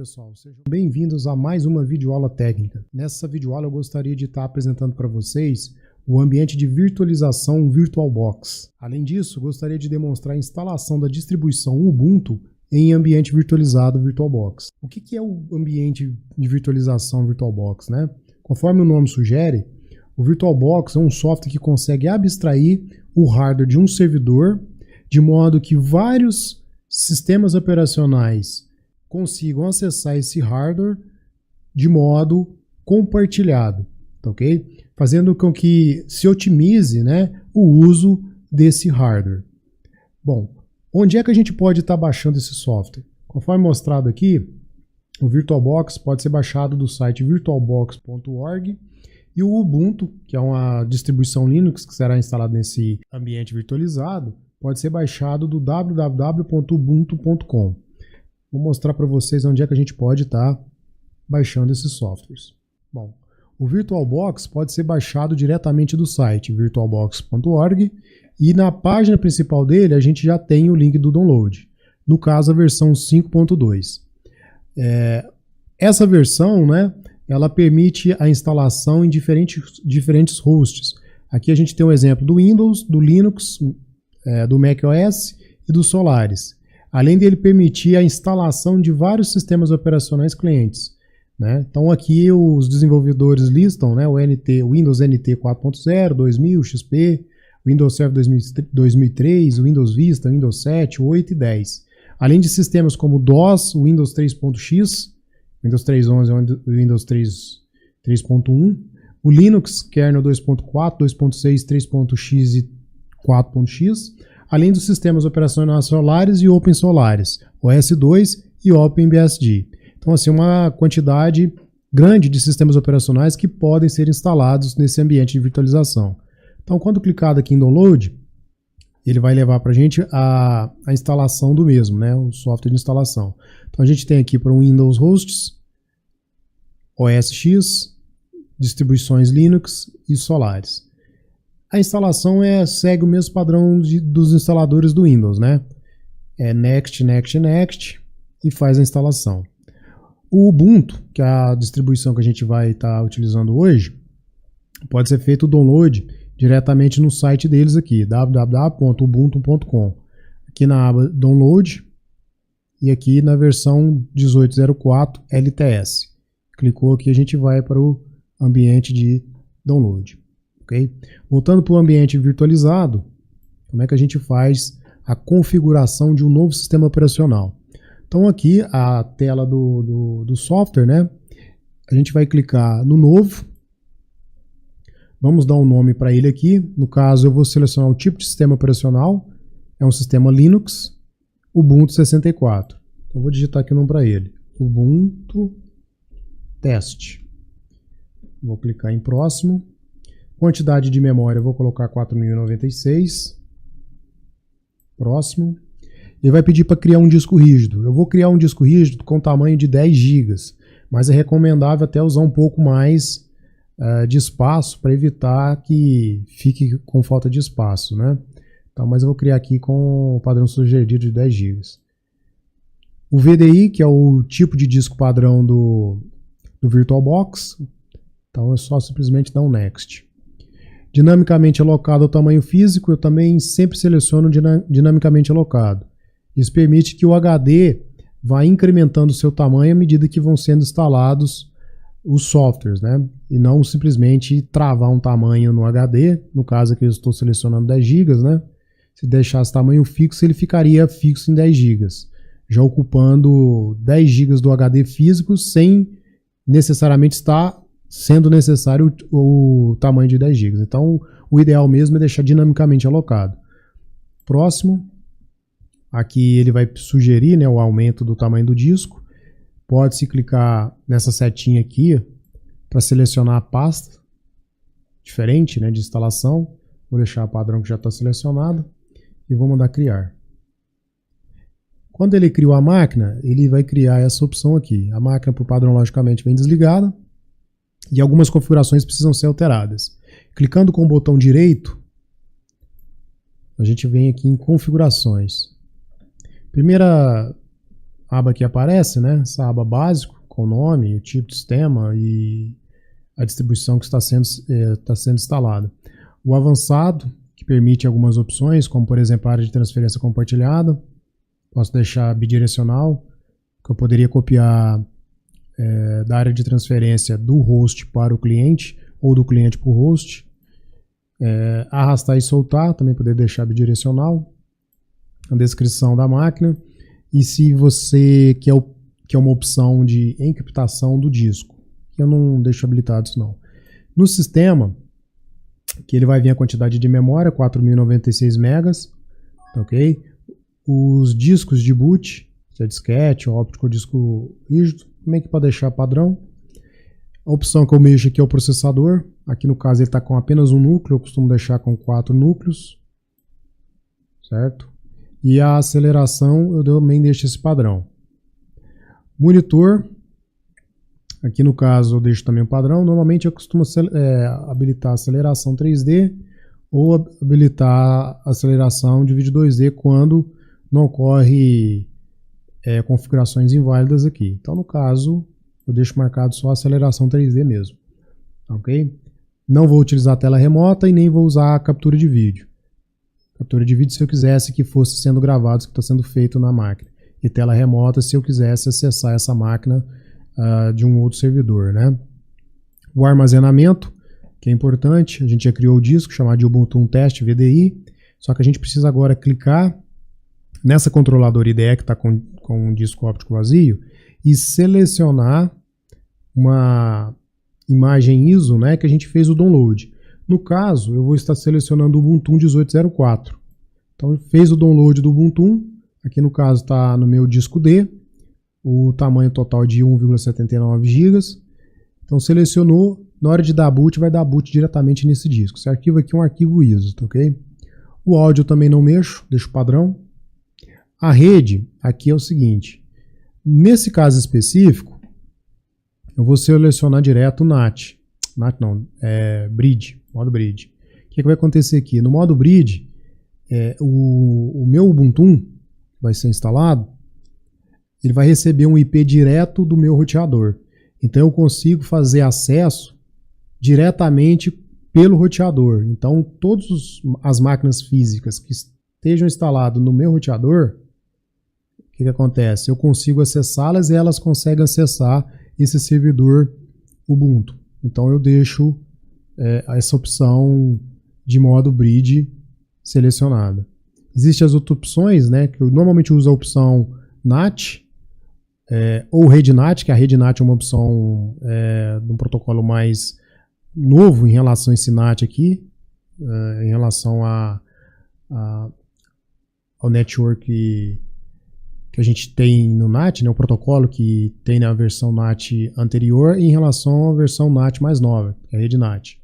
pessoal, sejam bem-vindos a mais uma videoaula técnica. Nessa videoaula eu gostaria de estar apresentando para vocês o ambiente de virtualização VirtualBox. Além disso, gostaria de demonstrar a instalação da distribuição Ubuntu em ambiente virtualizado VirtualBox. O que é o ambiente de virtualização VirtualBox, né? Conforme o nome sugere, o VirtualBox é um software que consegue abstrair o hardware de um servidor de modo que vários sistemas operacionais consigam acessar esse hardware de modo compartilhado, tá ok? Fazendo com que se otimize, né, o uso desse hardware. Bom, onde é que a gente pode estar baixando esse software? Conforme mostrado aqui, o VirtualBox pode ser baixado do site virtualbox.org e o Ubuntu, que é uma distribuição Linux que será instalada nesse ambiente virtualizado, pode ser baixado do www.ubuntu.com. Vou mostrar para vocês onde é que a gente pode estar baixando esses softwares. Bom, o VirtualBox pode ser baixado diretamente do site virtualbox.org e na página principal dele a gente já tem o link do download, no caso a versão 5.2. Essa versão, né, ela permite a instalação em diferentes hosts. Aqui a gente tem um exemplo do Windows, do Linux, do macOS e do Solaris. Além dele permitir a instalação de vários sistemas operacionais clientes, né? Então aqui os desenvolvedores listam, né, o Windows NT 4.0, 2000, XP, Windows Server 2003, Windows Vista, Windows 7, 8 e 10. Além de sistemas como DOS, Windows 3.x, Windows 3.11 e Windows 3.1, o Linux, kernel 2.4, 2.6, 3.x e 4.x, além dos sistemas operacionais Solaris e OpenSolaris, OS2 e OpenBSD. Então, assim, uma quantidade grande de sistemas operacionais que podem ser instalados nesse ambiente de virtualização. Então, quando clicado aqui em Download, ele vai levar para a gente a instalação do mesmo, né, o software de instalação. Então, a gente tem aqui para o Windows Hosts, OS X, distribuições Linux e Solaris. A instalação segue o mesmo padrão dos instaladores do Windows, né? É Next, Next, Next e faz a instalação. O Ubuntu, que é a distribuição que a gente vai estar utilizando hoje, pode ser feito o download diretamente no site deles aqui, www.ubuntu.com. Aqui na aba Download e aqui na versão 18.04 LTS. Clicou aqui, a gente vai para o ambiente de download. Okay? Voltando para o ambiente virtualizado, como é que a gente faz a configuração de um novo sistema operacional? Então aqui a tela do software, né? A gente vai clicar no novo, vamos dar um nome para ele aqui, no caso eu vou selecionar o tipo de sistema operacional, é um sistema Linux, Ubuntu 64. Eu vou digitar aqui o nome para ele, Ubuntu Test. Vou clicar em próximo. Quantidade de memória, eu vou colocar 4096. Próximo. Ele vai pedir para criar um disco rígido. Eu vou criar um disco rígido com tamanho de 10 GB, mas é recomendável até usar um pouco mais de espaço para evitar que fique com falta de espaço, né? Então, mas eu vou criar aqui com o padrão sugerido de 10 GB. O VDI, que é o tipo de disco padrão do VirtualBox, então é só simplesmente dar um Next. Dinamicamente alocado ao tamanho físico, eu também sempre seleciono dinamicamente alocado. Isso permite que o HD vá incrementando o seu tamanho à medida que vão sendo instalados os softwares, né? E não simplesmente travar um tamanho no HD, no caso aqui eu estou selecionando 10 GB, né? Se deixasse tamanho fixo, ele ficaria fixo em 10 GB, já ocupando 10 GB do HD físico sem necessariamente estar sendo necessário o tamanho de 10 GB. Então, o ideal mesmo é deixar dinamicamente alocado. Próximo. Aqui ele vai sugerir, né, o aumento do tamanho do disco. Pode-se clicar nessa setinha aqui para selecionar a pasta diferente, né, de instalação. Vou deixar o padrão que já está selecionado e vou mandar criar. Quando ele criou a máquina, ele vai criar essa opção aqui. A máquina, por padrão, logicamente, vem desligada. E algumas configurações precisam ser alteradas. Clicando com o botão direito, a gente vem aqui em configurações. aba que aparece, né? Essa aba básico, com o nome, o tipo de sistema e a distribuição que está sendo instalada. O avançado, que permite algumas opções, como por exemplo a área de transferência compartilhada. Posso deixar bidirecional, que eu poderia copiar da área de transferência do host para o cliente, ou do cliente para o host. Arrastar e soltar, também poder deixar bidirecional. A descrição da máquina. E se você quer uma opção de encriptação do disco, que eu não deixo habilitado isso não. No sistema, que ele vai vir a quantidade de memória, 4096 megas, ok? Os discos de boot, se é disquete ou óptico disco rígido, também que pode deixar padrão. A opção que eu mexo aqui é o processador, aqui no caso ele está com apenas um núcleo, eu costumo deixar com 4 núcleos, certo? E a aceleração eu também deixo esse padrão. Monitor, aqui no caso eu deixo também o padrão. Normalmente eu costumo habilitar aceleração 3D ou habilitar aceleração de vídeo 2D quando não ocorre configurações inválidas aqui. Então no caso eu deixo marcado só a aceleração 3D mesmo. Ok? Não vou utilizar a tela remota e nem vou usar a captura de vídeo. Captura de vídeo se eu quisesse que fosse sendo gravado, que está sendo feito na máquina. E tela remota se eu quisesse acessar essa máquina de um outro servidor, né? O armazenamento, que é importante, a gente já criou o disco chamado de Ubuntu Test VDI, só que a gente precisa agora clicar nessa controladora IDE que está com um disco óptico vazio e selecionar uma imagem ISO, né, que a gente fez o download. No caso, eu vou estar selecionando o Ubuntu 18.04. Então, fez o download do Ubuntu. Aqui no caso está no meu disco D. O tamanho total de 1,79 GB. Então, selecionou. Na hora de dar boot, vai dar boot diretamente nesse disco. Esse arquivo aqui é um arquivo ISO, tá ok? O áudio eu também não mexo, deixo padrão. A rede, aqui é o seguinte. Nesse caso específico, eu vou selecionar direto o NAT. NAT não, Bridge, modo Bridge. O que vai acontecer aqui? No modo Bridge, o meu Ubuntu vai ser instalado, ele vai receber um IP direto do meu roteador. Então eu consigo fazer acesso diretamente pelo roteador. Então todas as máquinas físicas que estejam instaladas no meu roteador, o que acontece? Eu consigo acessá-las e elas conseguem acessar esse servidor Ubuntu. Então eu deixo essa opção de modo Bridge selecionada. Existem as outras opções, né, que eu normalmente uso a opção NAT ou Rede NAT, que a Rede NAT é uma opção de um protocolo mais novo em relação a esse NAT aqui, em relação ao network que a gente tem no NAT, né, o protocolo que tem na versão NAT anterior em relação à versão NAT mais nova, que é a Rede NAT.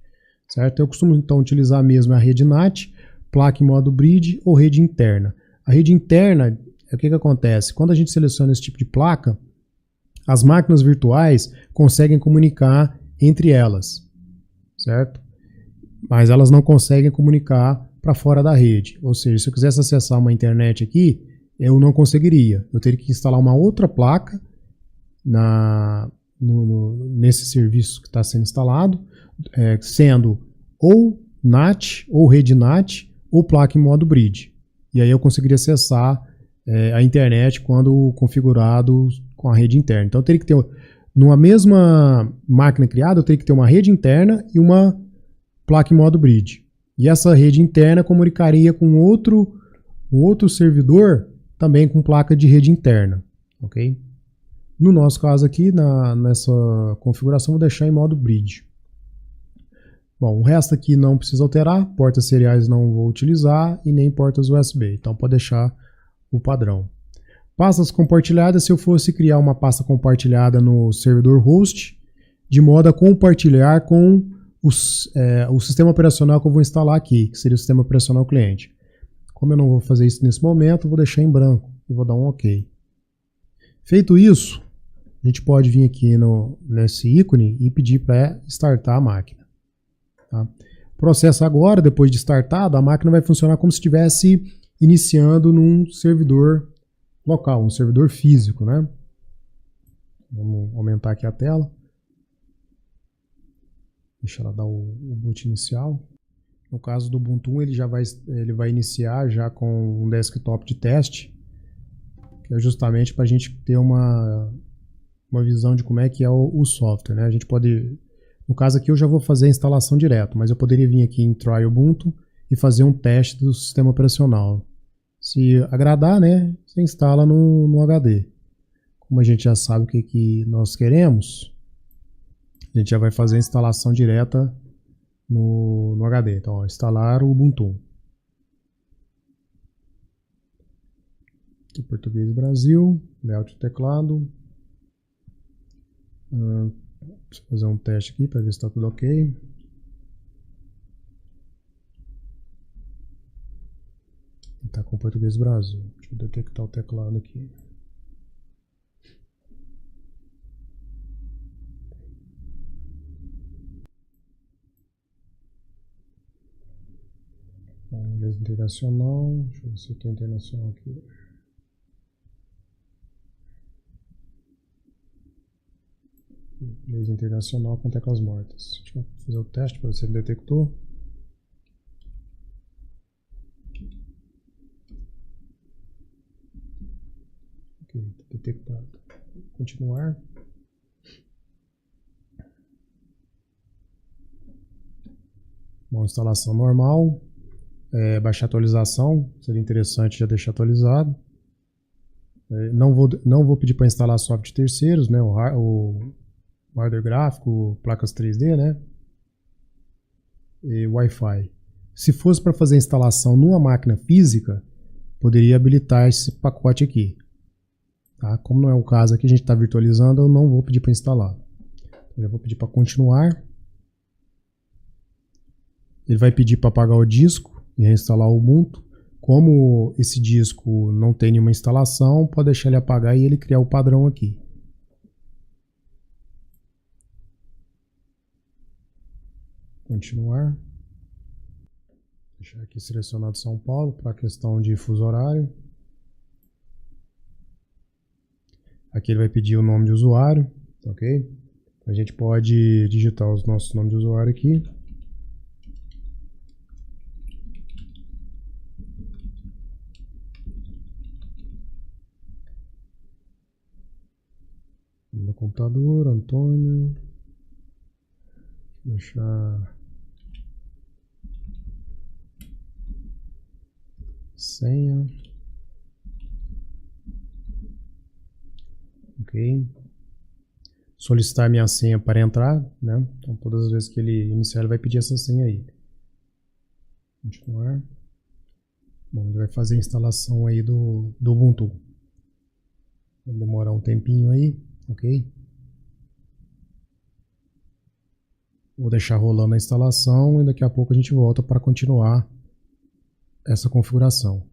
Certo? Eu costumo então utilizar mesmo a Rede NAT, placa em modo Bridge ou rede interna. A rede interna, o que acontece? Quando a gente seleciona esse tipo de placa, as máquinas virtuais conseguem comunicar entre elas, certo? Mas elas não conseguem comunicar para fora da rede. Ou seja, se eu quisesse acessar uma internet aqui, eu não conseguiria. Eu teria que instalar uma outra placa nesse serviço que está sendo instalado, sendo ou NAT, ou rede NAT, ou placa em modo Bridge. E aí eu conseguiria acessar a internet quando configurado com a rede interna. Então eu teria que ter, numa mesma máquina criada, eu teria que ter uma rede interna e uma placa em modo Bridge. E essa rede interna comunicaria com outro servidor também com placa de rede interna, ok? No nosso caso aqui, nessa configuração, vou deixar em modo Bridge. Bom, o resto aqui não precisa alterar, portas seriais não vou utilizar e nem portas USB, então pode deixar o padrão. Pastas compartilhadas, se eu fosse criar uma pasta compartilhada no servidor host, de modo a compartilhar com o sistema operacional que eu vou instalar aqui, que seria o sistema operacional cliente. Como eu não vou fazer isso nesse momento, eu vou deixar em branco e vou dar um OK. Feito isso, a gente pode vir aqui nesse ícone e pedir para startar a máquina. Tá? O processo agora, depois de startado, a máquina vai funcionar como se estivesse iniciando num servidor local, um servidor físico, né? Vamos aumentar aqui a tela. Deixa ela dar o boot inicial. No caso do Ubuntu, ele vai iniciar já com um desktop de teste, que é justamente para a gente ter uma visão de como é que é o software, né? A gente pode, no caso aqui eu já vou fazer a instalação direto, mas eu poderia vir aqui em Try Ubuntu e fazer um teste do sistema operacional. Se agradar, né, você instala no HD. Como a gente já sabe o que nós queremos, a gente já vai fazer a instalação direta no HD. Então, ó, instalar o Ubuntu. Aqui, português Brasil, layout do teclado. Preciso fazer um teste aqui para ver se está tudo ok. Está com português Brasil. Deixa eu detectar o teclado aqui. Inglês internacional. Deixa eu ver se eu estou internacional aqui. Inglês internacional com teclas mortas. Deixa eu fazer o teste para ver se ele detectou. Ok, está detectado. Continuar. Bom, instalação normal. Baixar atualização, seria interessante já deixar atualizado. Não vou pedir para instalar software terceiros, né? O hardware gráfico, placas 3D, né? E Wi-Fi. Se fosse para fazer a instalação numa máquina física, poderia habilitar esse pacote aqui. Tá? Como não é o caso aqui, a gente está virtualizando, eu não vou pedir para instalar. Eu vou pedir para continuar. Ele vai pedir para apagar o disco e reinstalar o Ubuntu. Como esse disco não tem nenhuma instalação, pode deixar ele apagar e ele criar o padrão aqui. Continuar. Deixar aqui selecionado São Paulo para a questão de fuso horário. Aqui ele vai pedir o nome de usuário, ok? A gente pode digitar os nossos nomes de usuário aqui. No computador, Antônio. Deixar senha. Ok. Solicitar minha senha para entrar, né? Então todas as vezes que ele iniciar, ele vai pedir essa senha aí. Continuar. Bom, ele vai fazer a instalação aí do Ubuntu. Vai demorar um tempinho aí, ok? Vou deixar rolando a instalação e daqui a pouco a gente volta para continuar essa configuração.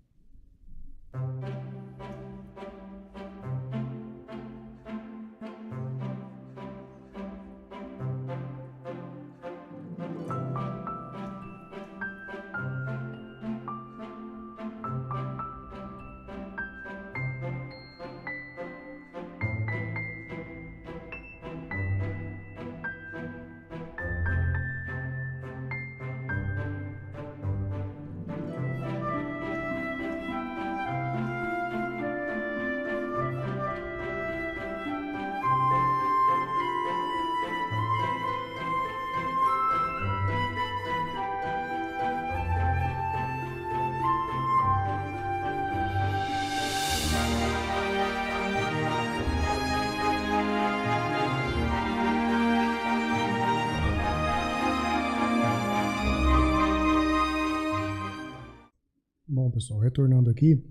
Bom, pessoal, retornando aqui,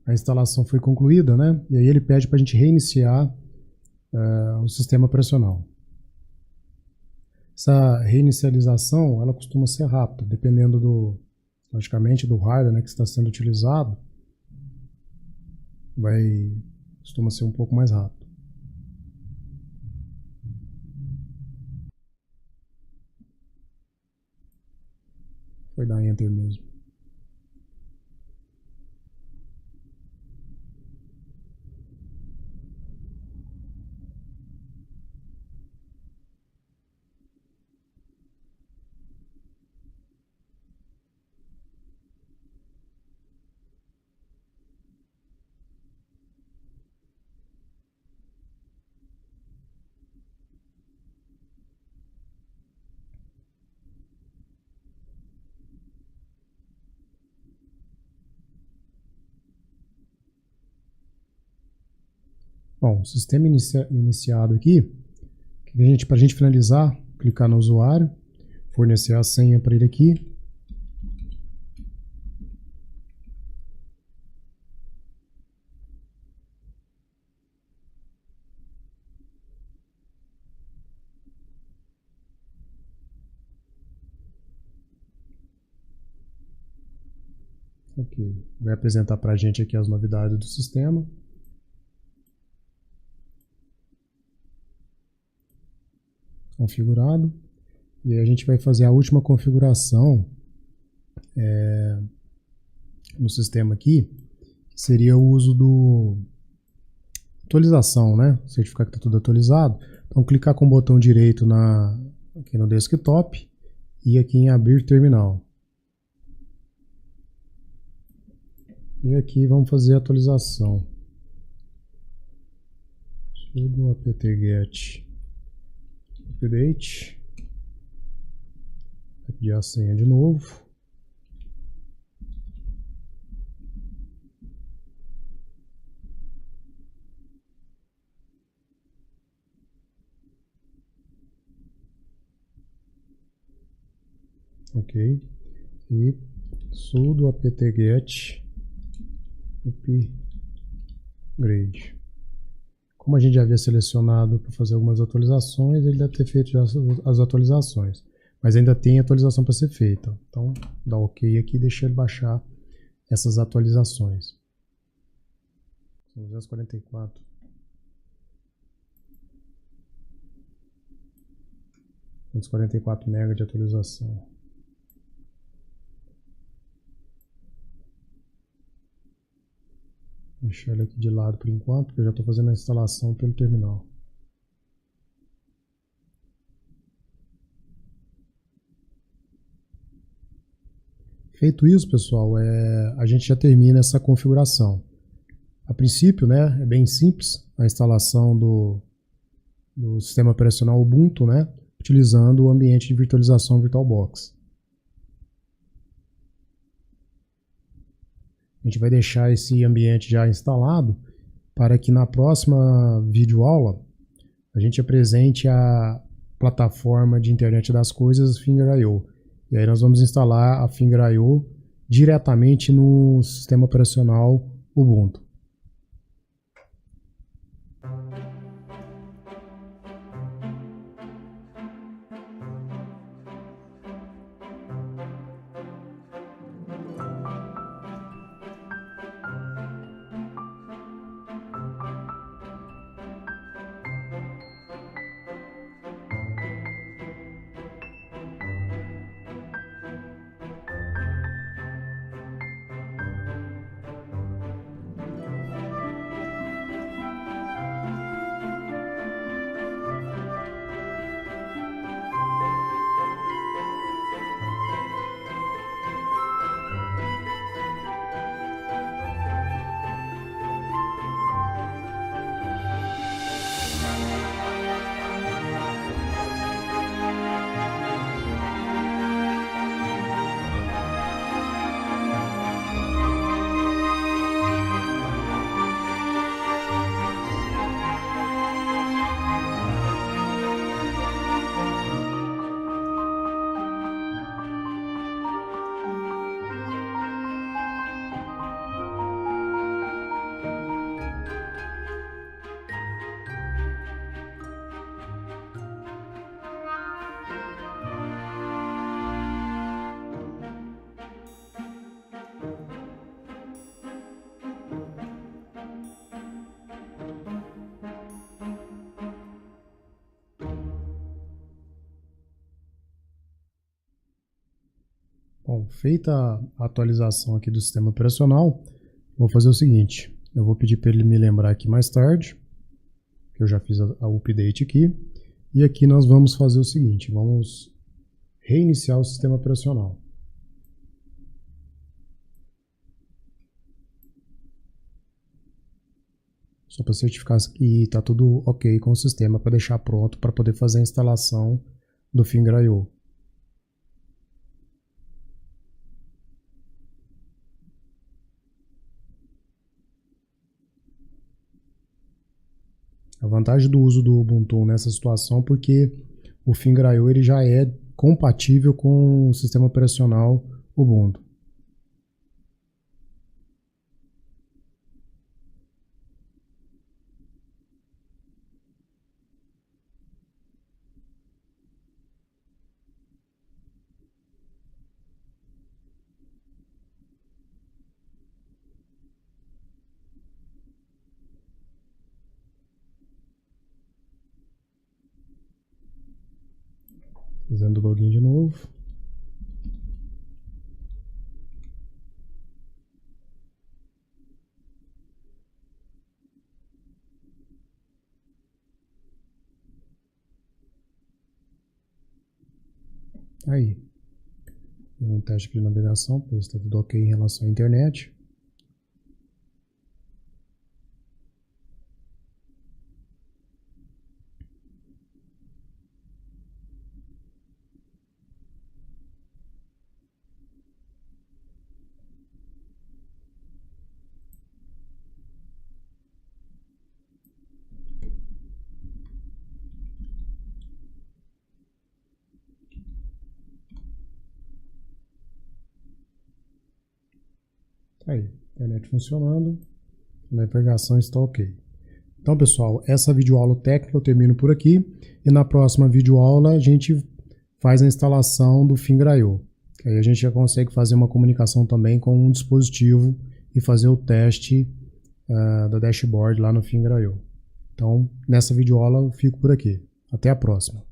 a instalação foi concluída, né? E aí ele pede para a gente reiniciar o sistema operacional. Essa reinicialização, ela costuma ser rápida, dependendo logicamente, do hardware, né, que está sendo utilizado, costuma ser um pouco mais rápido. Foi dar Enter mesmo. Bom, sistema iniciado aqui. Para a gente finalizar, clicar no usuário, fornecer a senha para ele aqui. Ok, vai apresentar para a gente aqui as novidades do sistema. Configurado. E aí a gente vai fazer a última configuração no sistema aqui, que seria o uso do atualização, né? Certificar que está tudo atualizado. Então clicar com o botão direito aqui no desktop e aqui em abrir terminal. E aqui vamos fazer a atualização. Sudo apt-get update. Vai pedir a senha de novo. Ok. E sudo apt-get upgrade. Como a gente já havia selecionado para fazer algumas atualizações, ele deve ter feito já as atualizações. Mas ainda tem atualização para ser feita. Então, dá OK aqui e deixa ele baixar essas atualizações. São 244. 244 MB de atualização. Vou deixar ele aqui de lado por enquanto, porque eu já estou fazendo a instalação pelo terminal. Feito isso, pessoal, a gente já termina essa configuração. A princípio, né, é bem simples a instalação do sistema operacional Ubuntu, né, utilizando o ambiente de virtualização VirtualBox. A gente vai deixar esse ambiente já instalado para que na próxima videoaula a gente apresente a plataforma de internet das coisas Finger.io. E aí nós vamos instalar a Finger.io diretamente no sistema operacional Ubuntu. Bom, feita a atualização aqui do sistema operacional, vou fazer o seguinte, eu vou pedir para ele me lembrar aqui mais tarde, que eu já fiz a update aqui, e aqui nós vamos fazer o seguinte, vamos reiniciar o sistema operacional. Só para certificar que está tudo ok com o sistema, para deixar pronto para poder fazer a instalação do Finger.io. A vantagem do uso do Ubuntu nessa situação porque o FingerIO ele já é compatível com o sistema operacional Ubuntu. Fazendo o login de novo. Aí. Um teste de navegação, para ver se está tudo ok em relação à internet. Aí, internet funcionando, a navegação está ok. Então, pessoal, essa videoaula técnica eu termino por aqui e na próxima videoaula a gente faz a instalação do FingerIO. Aí a gente já consegue fazer uma comunicação também com um dispositivo e fazer o teste da dashboard lá no FingerIO. Então, nessa videoaula eu fico por aqui. Até a próxima.